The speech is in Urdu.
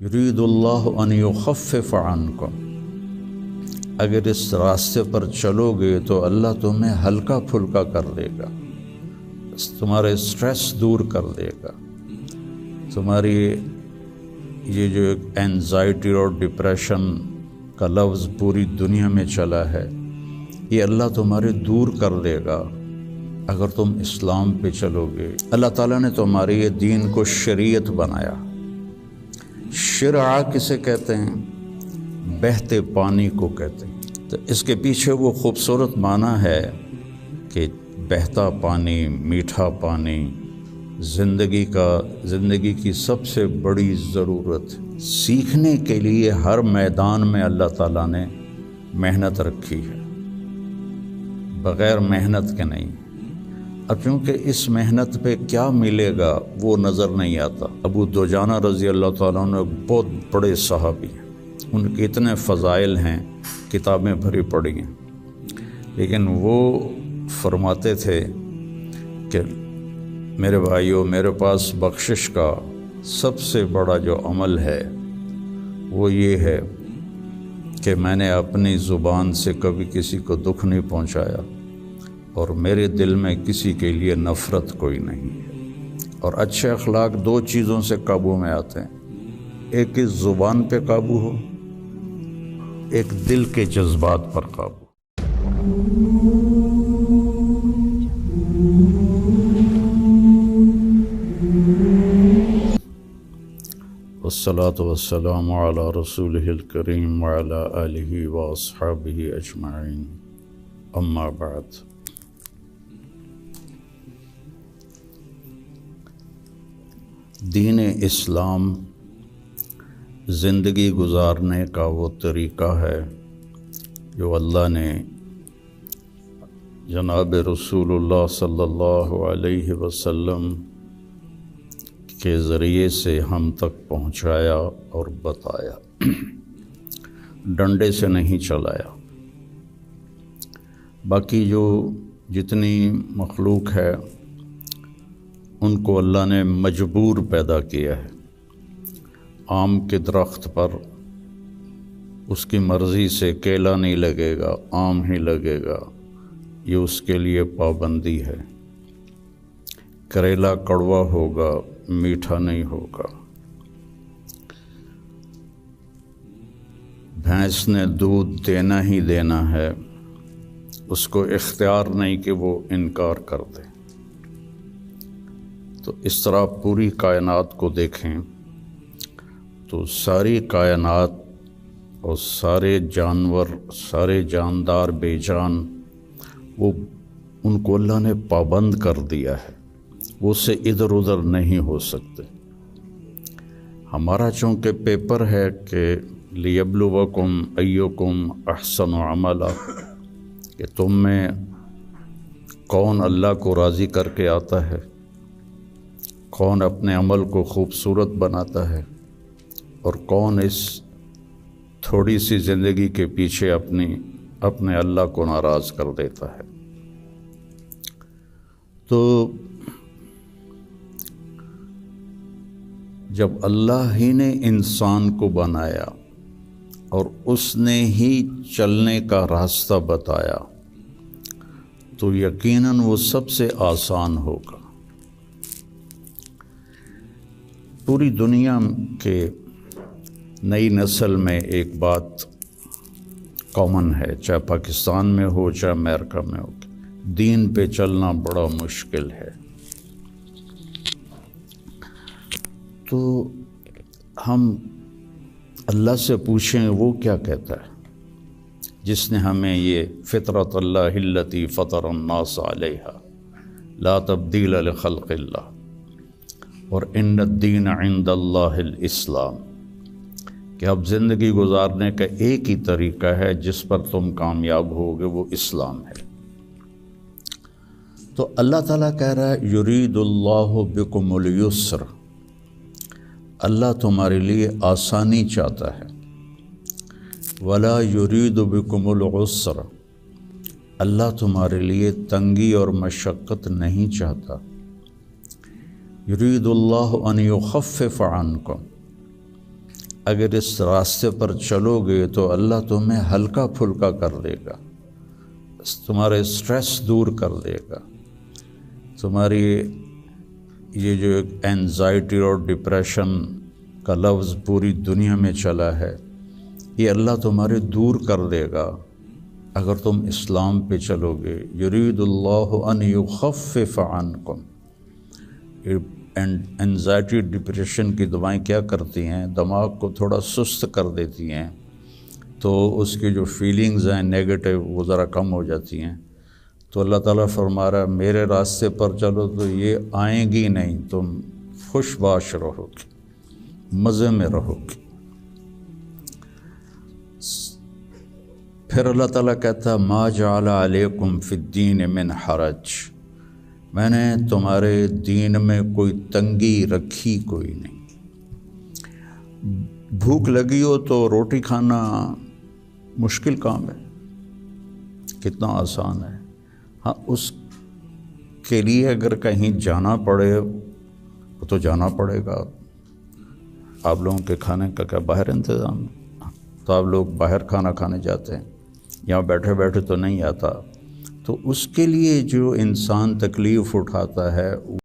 یرید اللہ ان یخفف عنکم، اگر اس راستے پر چلو گے تو اللہ تمہیں ہلکا پھلکا کر دے گا، تمہارے اسٹریس دور کر دے گا، تمہاری یہ جو اینزائٹی اور ڈپریشن کا لفظ پوری دنیا میں چلا ہے، یہ اللہ تمہارے دور کر دے گا اگر تم اسلام پہ چلو گے۔ اللہ تعالیٰ نے تمہارے یہ دین کو شریعت بنایا۔ شرع کسے کہتے ہیں؟ بہتے پانی کو کہتے ہیں۔ تو اس کے پیچھے وہ خوبصورت معنی ہے کہ بہتا پانی، میٹھا پانی، زندگی کی سب سے بڑی ضرورت، سیکھنے کے لیے ہر میدان میں اللہ تعالیٰ نے محنت رکھی ہے، بغیر محنت کے نہیں۔ اب چونکہ اس محنت پہ کیا ملے گا وہ نظر نہیں آتا۔ ابو دجانہ رضی اللہ تعالیٰ عنہ بہت بڑے صحابی ہیں، ان کے اتنے فضائل ہیں، کتابیں بھری پڑی ہیں، لیکن وہ فرماتے تھے کہ میرے بھائیوں، میرے پاس بخشش کا سب سے بڑا جو عمل ہے وہ یہ ہے کہ میں نے اپنی زبان سے کبھی کسی کو دکھ نہیں پہنچایا، اور میرے دل میں کسی کے لیے نفرت کوئی نہیں ہے۔ اور اچھے اخلاق دو چیزوں سے قابو میں آتے ہیں، ایک اس زبان پہ قابو ہو، ایک دل کے جذبات پر قابو۔ والصلاة والسلام علی رسولہ الکریم وعلی آلہ واصحابہ اجمعین، اما بعد۔ دین اسلام زندگی گزارنے کا وہ طریقہ ہے جو اللہ نے جناب رسول اللہ صلی اللہ علیہ وسلم کے ذریعے سے ہم تک پہنچایا اور بتایا، ڈنڈے سے نہیں چلایا۔ باقی جو جتنی مخلوق ہے ان کو اللہ نے مجبور پیدا کیا ہے۔ آم کے درخت پر اس کی مرضی سے کیلا نہیں لگے گا، آم ہی لگے گا، یہ اس کے لیے پابندی ہے۔ کریلا کڑوا ہوگا، میٹھا نہیں ہوگا۔ بھینس نے دودھ دینا ہی دینا ہے، اس کو اختیار نہیں کہ وہ انکار کر دے۔ تو اس طرح پوری کائنات کو دیکھیں تو ساری کائنات اور سارے جانور، سارے جاندار بے جان، وہ ان کو اللہ نے پابند کر دیا ہے، وہ سے ادھر ادھر نہیں ہو سکتے۔ ہمارا چونکہ پیپر ہے کہ لیبلوکم ایکم احسن عملا، کہ تم میں کون اللہ کو راضی کر کے آتا ہے، کون اپنے عمل کو خوبصورت بناتا ہے، اور کون اس تھوڑی سی زندگی کے پیچھے اپنے اللہ کو ناراض کر دیتا ہے۔ تو جب اللہ ہی نے انسان کو بنایا اور اس نے ہی چلنے کا راستہ بتایا تو یقیناً وہ سب سے آسان ہوگا۔ پوری دنیا کے نئی نسل میں ایک بات کامن ہے، چاہے پاکستان میں ہو چاہے امریکہ میں ہو، دین پہ چلنا بڑا مشکل ہے۔ تو ہم اللہ سے پوچھیں وہ کیا کہتا ہے جس نے ہمیں یہ فطرت اللہ التی فطر الناس علیہا لا تبدیل لخلق اللہ اور ان الدین عند اللہ الاسلام، کہ اب زندگی گزارنے کا ایک ہی طریقہ ہے جس پر تم کامیاب ہوگے، وہ اسلام ہے۔ تو اللہ تعالیٰ کہہ رہا ہے یرید اللہ بکم الیسر، اللہ تمہارے لیے آسانی چاہتا ہے، ولا یرید بکم العسر، اللہ تمہارے لیے تنگی اور مشقت نہیں چاہتا۔ یرید اللہ ان یخفف عنکم، اگر اس راستے پر چلو گے تو اللہ تمہیں ہلکا پھلکا کر دے گا، تمہارے اسٹریس دور کر دے گا، تمہاری یہ جو ایک اینزائٹی اور ڈپریشن کا لفظ پوری دنیا میں چلا ہے، یہ اللہ تمہارے دور کر دے گا اگر تم اسلام پہ چلو گے۔ یرید اللہ ان یخفف عنکم۔ اینزائٹی ڈپریشن کی دوائیں کیا کرتی ہیں؟ دماغ کو تھوڑا سست کر دیتی ہیں، تو اس کی جو فیلنگز ہیں نیگیٹو وہ ذرا کم ہو جاتی ہیں۔ تو اللہ تعالیٰ فرما رہا ہے میرے راستے پر چلو تو یہ آئیں گی نہیں، تم خوش باش رہو گے، مزے میں رہو گے۔ پھر اللہ تعالیٰ کہتا ہے ما جعل علیکم فی الدین من حرج، میں نے تمہارے دین میں کوئی تنگی رکھی کوئی نہیں۔ بھوک لگی ہو تو روٹی کھانا مشکل کام ہے، کتنا آسان ہے۔ ہاں اس کے لیے اگر کہیں جانا پڑے تو جانا پڑے گا۔ آپ لوگوں کے کھانے کا کیا باہر انتظام ہے؟ تو آپ لوگ باہر کھانا کھانے جاتے ہیں، یہاں بیٹھے بیٹھے تو نہیں آتا۔ تو اس کے لیے جو انسان تکلیف اٹھاتا ہے